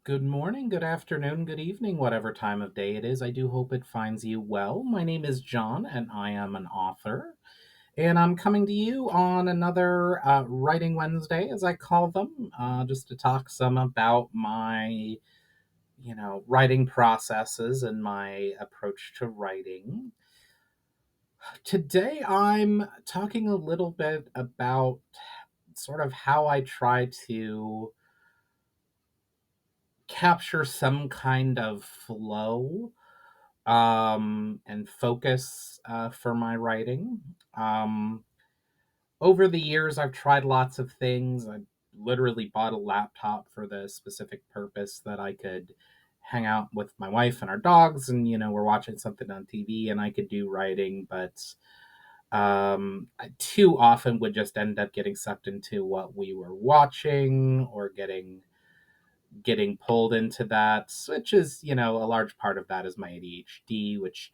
Good morning, good afternoon, good evening, whatever time of day it is. I do hope it finds you well. My name is John, and I am an author. And I'm coming to you on another Writing Wednesday, as I call them, just to talk some about my, writing processes and my approach to writing. Today, I'm talking a little bit about sort of how I try to capture some kind of flow and focus for my writing. Um, Over the years, I've tried lots of things. I literally bought a laptop for the specific purpose that I could hang out with my wife and our dogs, and we're watching something on TV, and I could do writing, but I too often would just end up getting sucked into what we were watching or getting pulled into that, which is, a large part of that is my ADHD, which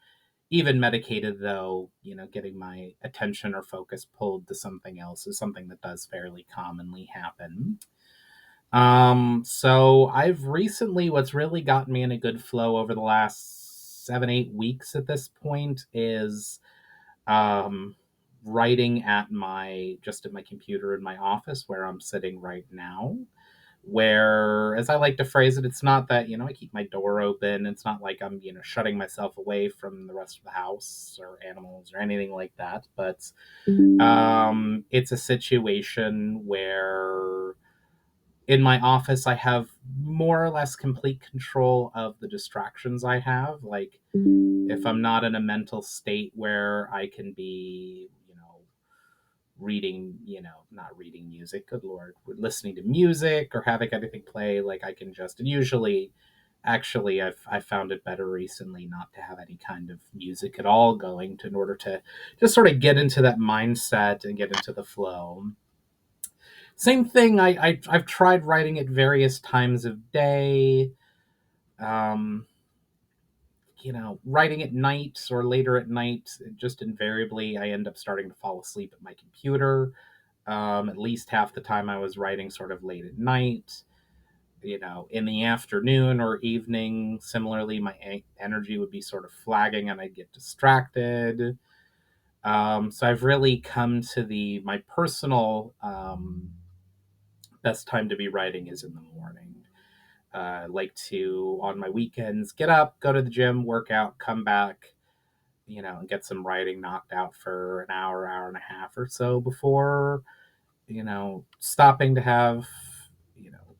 even medicated though, getting my attention or focus pulled to something else is something that does fairly commonly happen. So I've recently, what's really gotten me in a good flow over the last 7, 8 weeks at this point is um, writing at my computer in my office where I'm sitting right now, where, as I like to phrase it, it's not that, I keep my door open. It's not like I'm, shutting myself away from the rest of the house or animals or anything like that. But it's a situation where in my office, I have more or less complete control of the distractions I have. Like, if I'm not in a mental state where I can be, reading, not reading music, good lord, listening to music or having anything play, like I can just, and usually, actually, I've found it better recently not to have any kind of music at all going to, in order to just sort of get into that mindset and get into the flow. Same thing, I've tried writing at various times of day. Um, Writing at night or later at night, just invariably, I end up starting to fall asleep at my computer. At least half the time I was writing sort of late at night. In the afternoon or evening, similarly, my energy would be sort of flagging and I'd get distracted. So I've really come to my personal best time to be writing is in the morning. I like to, on my weekends, get up, go to the gym, work out, come back, and get some writing knocked out for an hour, hour and a half or so before, stopping to have, you know,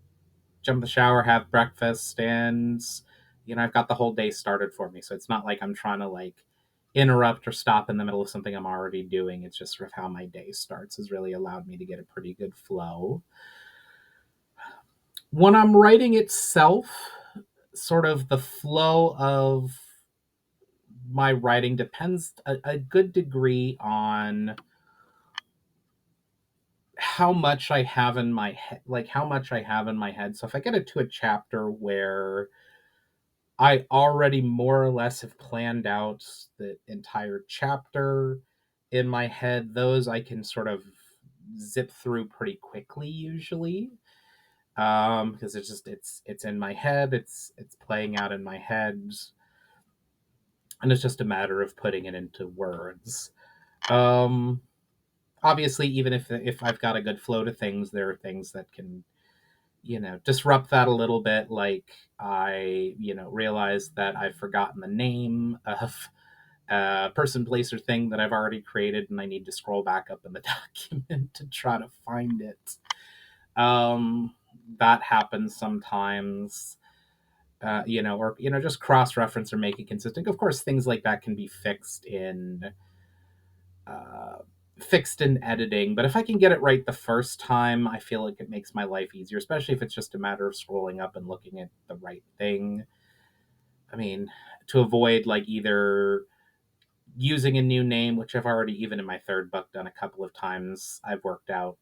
jump in the shower, have breakfast, and, I've got the whole day started for me. So it's not like I'm trying to like interrupt or stop in the middle of something I'm already doing. It's just sort of how my day starts has really allowed me to get a pretty good flow. When I'm writing itself, sort of the flow of my writing depends a good degree on how much I have in my head, like how much I have in my head. So if I get into a chapter where I already more or less have planned out the entire chapter in my head, those I can sort of zip through pretty quickly usually. Because it's in my head, it's playing out in my head, and it's just a matter of putting it into words. Um, Obviously, even if I've got a good flow to things, there are things that can, disrupt that a little bit. Like I, realize that I've forgotten the name of a person, place, or thing that I've already created, and I need to scroll back up in the document to try to find it. That happens sometimes. Or just cross reference or make it consistent. Of course, things like that can be uh, fixed in editing. But if I can get it right the first time, I feel like it makes my life easier, especially if it's just a matter of scrolling up and looking at the right thing. I mean, to avoid like either using a new name, which I've already, even in my third book, done a couple of times. I've worked out,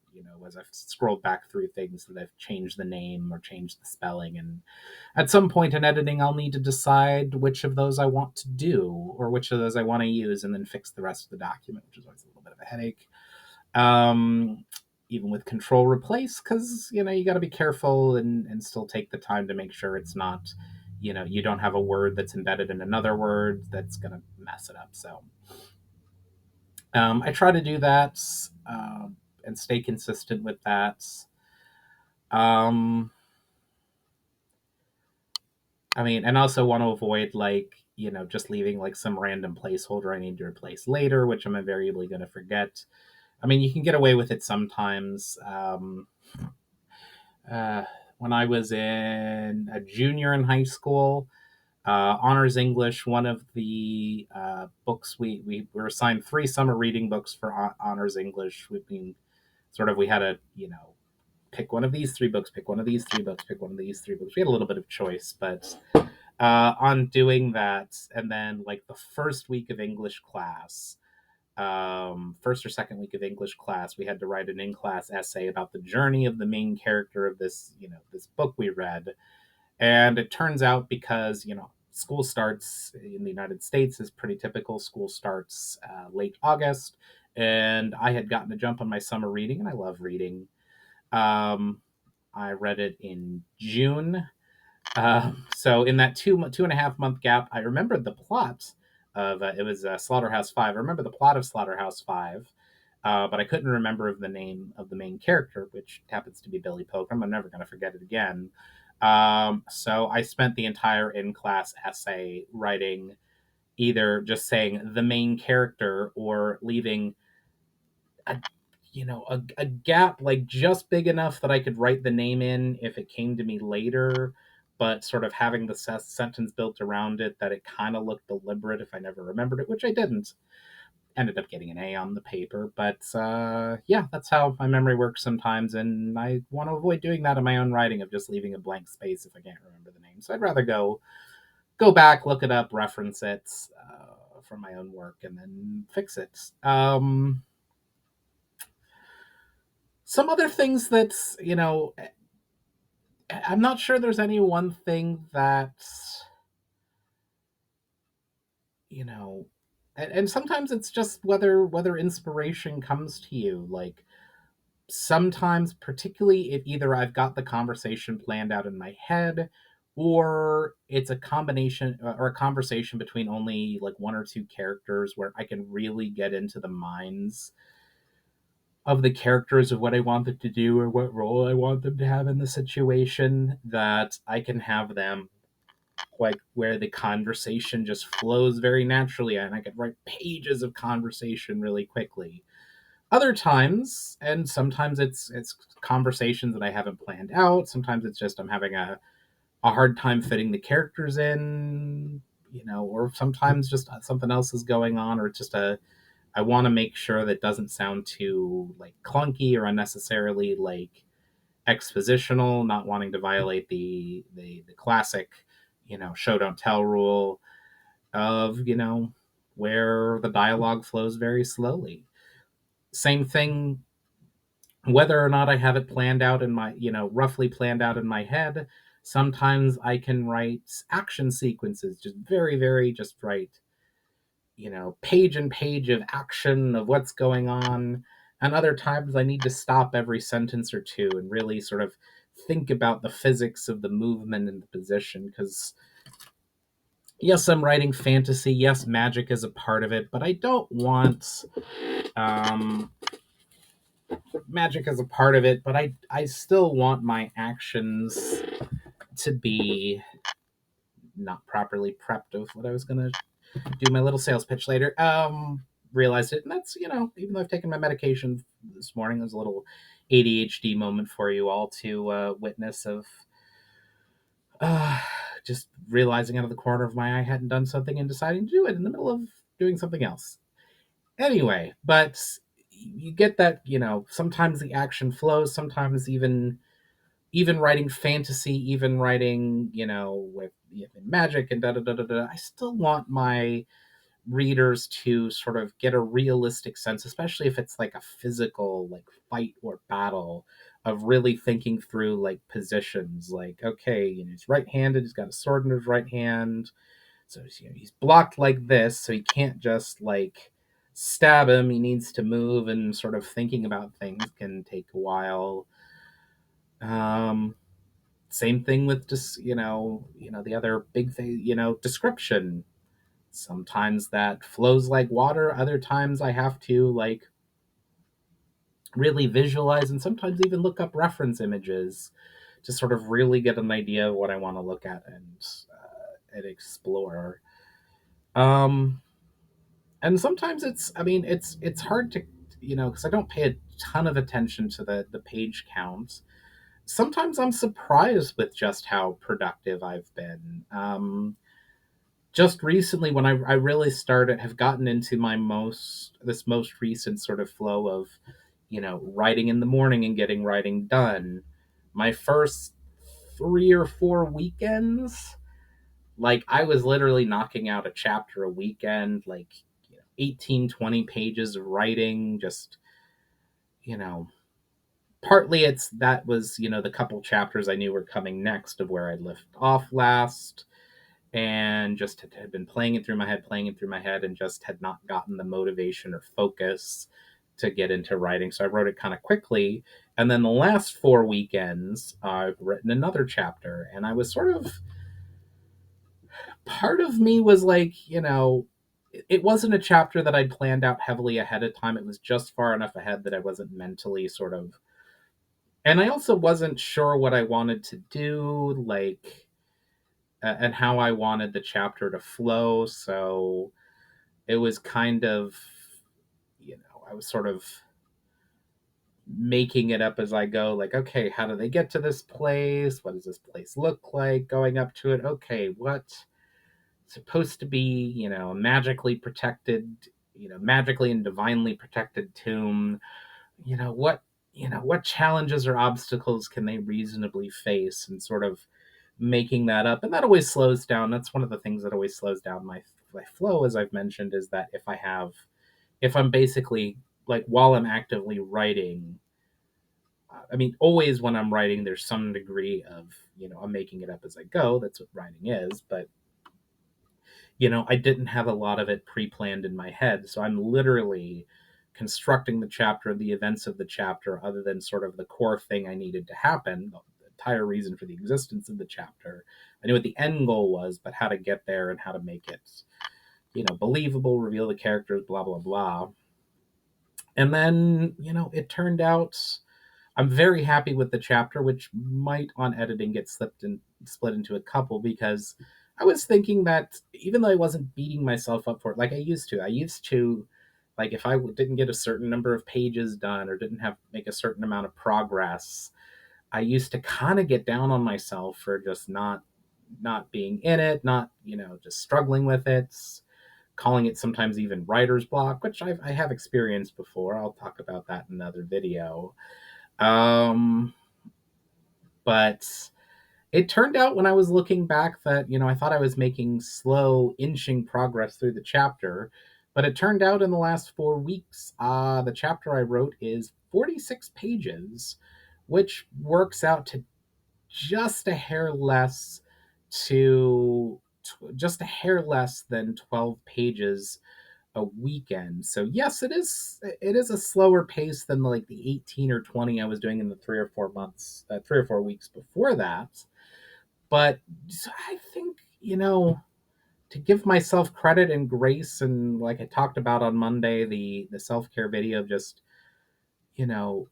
as I've scrolled back through things, that I've changed the name or changed the spelling. And at some point in editing, I'll need to decide which of those I want to do or which of those I want to use and then fix the rest of the document, which is always a little bit of a headache. Um, even with control replace, because you got to be careful and still take the time to make sure it's not, you don't have a word that's embedded in another word that's going to mess it up. So I try to do that, and stay consistent with that. um I mean, and also want to avoid, like, just leaving like some random placeholder I need to replace later, which I'm invariably going to forget. I mean, you can get away with it sometimes. Uh, when I was in a junior in high school, honors English, one of the books we were assigned 3 summer reading books for honors English. We had a, pick one of these 3 books, pick one of these 3 books, pick one of these 3 books. We had a little bit of choice, but on doing that, and then like the first week of English class, first or second week of English class, we had to write an in-class essay about the journey of the main character of this book we read. And it turns out, because school starts in the United States is pretty typical. School starts late August, and I had gotten a jump on my summer reading, and I love reading. Um, I read it in June. So in that 2.5 month gap, I remembered the plot of it was Slaughterhouse Five. I remember the plot of Slaughterhouse Five, but I couldn't remember of the name of the main character, which happens to be Billy Pilgrim. I'm never going to forget it again. So I spent the entire in class essay writing, either just saying the main character or leaving a a gap like just big enough that I could write the name in if it came to me later, but sort of having the sentence built around it that it kind of looked deliberate if I never remembered it, which I didn't. Ended up getting an A on the paper, but yeah, that's how my memory works sometimes, and I want to avoid doing that in my own writing, of just leaving a blank space if I can't remember the name. So I'd rather go back, look it up, reference it from my own work, and then fix it. Some other things that, I'm not sure there's any one thing that, you know, and sometimes it's just whether inspiration comes to you. Like, sometimes, particularly if either I've got the conversation planned out in my head, or it's a combination or a conversation between only like 1 or 2 characters, where I can really get into the minds of the characters, of what I want them to do or what role I want them to have in the situation, that I can have them, like, where the conversation just flows very naturally, and I can write pages of conversation really quickly. Other times, and sometimes it's conversations that I haven't planned out. Sometimes it's just I'm having a hard time fitting the characters in, or sometimes just something else is going on, or it's just I want to make sure that doesn't sound too like clunky or unnecessarily like expositional, not wanting to violate the classic, show don't tell rule of, where the dialogue flows very slowly. Same thing, whether or not I have it planned out in my, roughly planned out in my head. Sometimes I can write action sequences, just very, very, just write, page and page of action of what's going on. And other times I need to stop every sentence or two and really sort of think about the physics of the movement and the position. Because, yes, I'm writing fantasy. Yes, magic is a part of it, but I don't want um, magic as a part of it. But I still want my actions to be not properly prepped of what I was going to do my little sales pitch later. Realized it, and that's, even though I've taken my medication this morning, there's a little ADHD moment for you all to witness of, uh, just realizing out of the corner of my eye I hadn't done something and deciding to do it in the middle of doing something else. Anyway, but you get that, sometimes the action flows, sometimes even writing fantasy, even writing, with magic and da da da da da. I still want my readers to sort of get a realistic sense, especially if it's like a physical like fight or battle, of really thinking through like positions. Like, okay, he's right-handed, he's got a sword in his right hand, so he's blocked like this, so he can't just like stab him. He needs to move, and sort of thinking about things can take a while. Um, Same thing with just the other big thing, description. Sometimes that flows like water. Other times I have to like really visualize and sometimes even look up reference images to sort of really get an idea of what I want to look at and explore. Um, and sometimes it's hard to because I don't pay a ton of attention to the page count. Sometimes I'm surprised with just how productive I've been. Just recently, when I really started, have gotten into this most recent sort of flow of, writing in the morning and getting writing done. My first 3 or 4 weekends, like I was literally knocking out a chapter a weekend, like 18, 20 pages of writing, just, you know, partly it's that was, the couple chapters I knew were coming next of where I left off last, and just had been playing it through my head, and just had not gotten the motivation or focus to get into writing. So I wrote it kind of quickly. And then the last 4 weekends, I've written another chapter, and I was sort of, part of me was like, it wasn't a chapter that I'd planned out heavily ahead of time. It was just far enough ahead that I wasn't mentally sort of, and I also wasn't sure what I wanted to do, like, and how I wanted the chapter to flow. So it was kind of, I was sort of making it up as I go. Like, okay, how do they get to this place? What does this place look like going up to it? Okay, what supposed to be, magically protected, magically and divinely protected tomb. What challenges or obstacles can they reasonably face, and sort of making that up. And that always slows down. That's one of the things that always slows down my flow, as I've mentioned, is that if I'm basically, like, while I'm actively writing, always when I'm writing, there's some degree of, I'm making it up as I go. That's what writing is. But, I didn't have a lot of it pre planned in my head. So I'm literally constructing the chapter, the events of the chapter, other than sort of the core thing I needed to happen, the entire reason for the existence of the chapter. I knew what the end goal was, but how to get there and how to make it, believable, reveal the characters, blah, blah, blah. And then, it turned out I'm very happy with the chapter, which might on editing get split into a couple, because I was thinking that even though I wasn't beating myself up for it like I used to, like, if I didn't get a certain number of pages done or didn't have make a certain amount of progress, I used to kind of get down on myself for just not being in it, not, just struggling with it, calling it sometimes even writer's block, which I have experienced before. I'll talk about that in another video. Um, but it turned out, when I was looking back, that, I thought I was making slow, inching progress through the chapter. But it turned out in the last 4 weeks, the chapter I wrote is 46 pages, which works out to just a hair less just a hair less than 12 pages a weekend. So yes, it is a slower pace than like the 18 or 20 I was doing in the 3 or 4 weeks before that. But I think, to give myself credit and grace, and like I talked about on Monday, the self-care video of just, you know,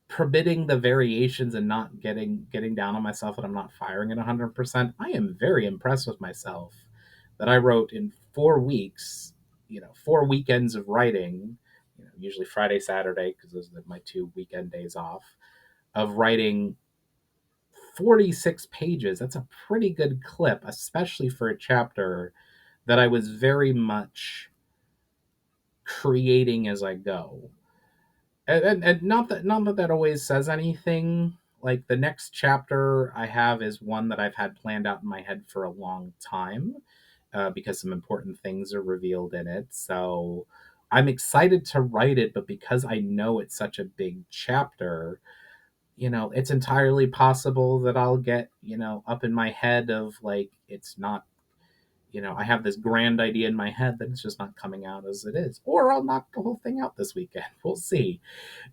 permitting the variations and not getting down on myself that I'm not firing at 100%. I am very impressed with myself that I wrote in 4 weeks, 4 weekends of writing, usually Friday, Saturday, because those are my 2 weekend days off, of writing 46 pages. That's a pretty good clip, especially for a chapter that I was very much creating as I go. And not that always says anything. Like, the next chapter I have is one that I've had planned out in my head for a long time, because some important things are revealed in it. So I'm excited to write it, but because I know it's such a big chapter, it's entirely possible that I'll get, up in my head of, like, it's not, I have this grand idea in my head that it's just not coming out as it is. Or I'll knock the whole thing out this weekend. We'll see.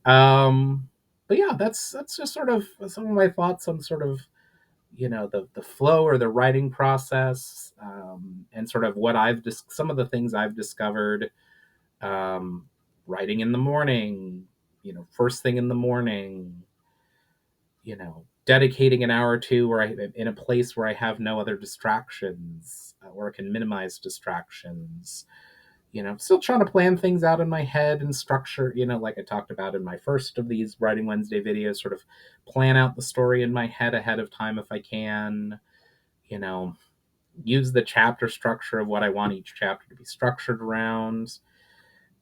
Um, but yeah, that's just sort of some of my thoughts on sort of the flow or the writing process, and sort of some of the things I've discovered, um, writing in the morning, first thing in the morning, dedicating an hour or two where I in a place where I have no other distractions, where I can minimize distractions. Still trying to plan things out in my head and structure, like I talked about in my first of these Writing Wednesday videos, sort of plan out the story in my head ahead of time if I can, you know, use the chapter structure of what I want each chapter to be structured around,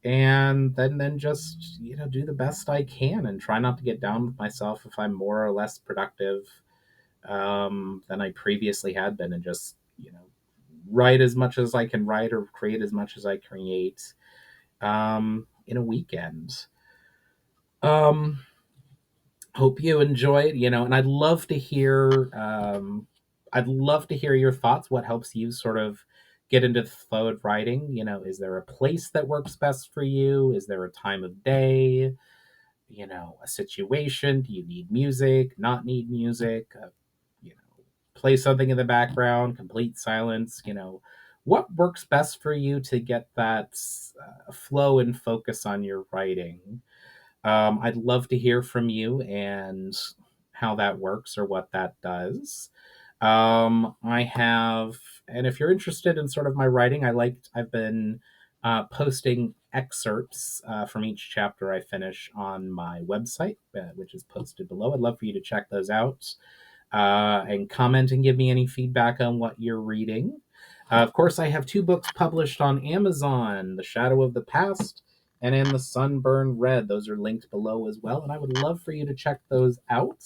and then just do the best I can and try not to get down with myself if I'm more or less productive, than I previously had been, and just write as much as I can write or create as much as I create, in a weekend. Um, Hope you enjoy it, and I'd love to hear your thoughts. What helps you sort of get into the flow of writing? Is there a place that works best for you? Is there a time of day? A situation? Do you need music? Not need music? Play something in the background, complete silence. What works best for you to get that flow and focus on your writing? I'd love to hear from you and how that works or what that does. I have, and if you're interested in sort of my writing, I've been posting excerpts from each chapter I finish on my website, which is posted below. I'd love for you to check those out, and comment and give me any feedback on what you're reading. Of course, I have two books published on Amazon: The Shadow of the Past and In the Sunburned Red. Those are linked below as well, and I would love for you to check those out.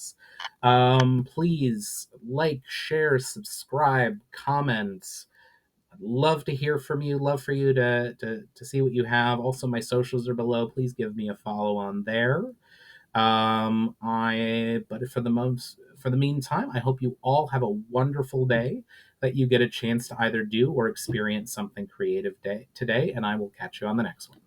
Please like, share, subscribe, comment. I'd love to hear from you. Love for you to see what you have. Also, my socials are below. Please give me a follow on there. I but for the meantime, I hope you all have a wonderful day, that you get a chance to either do or experience something creative today, and I will catch you on the next one.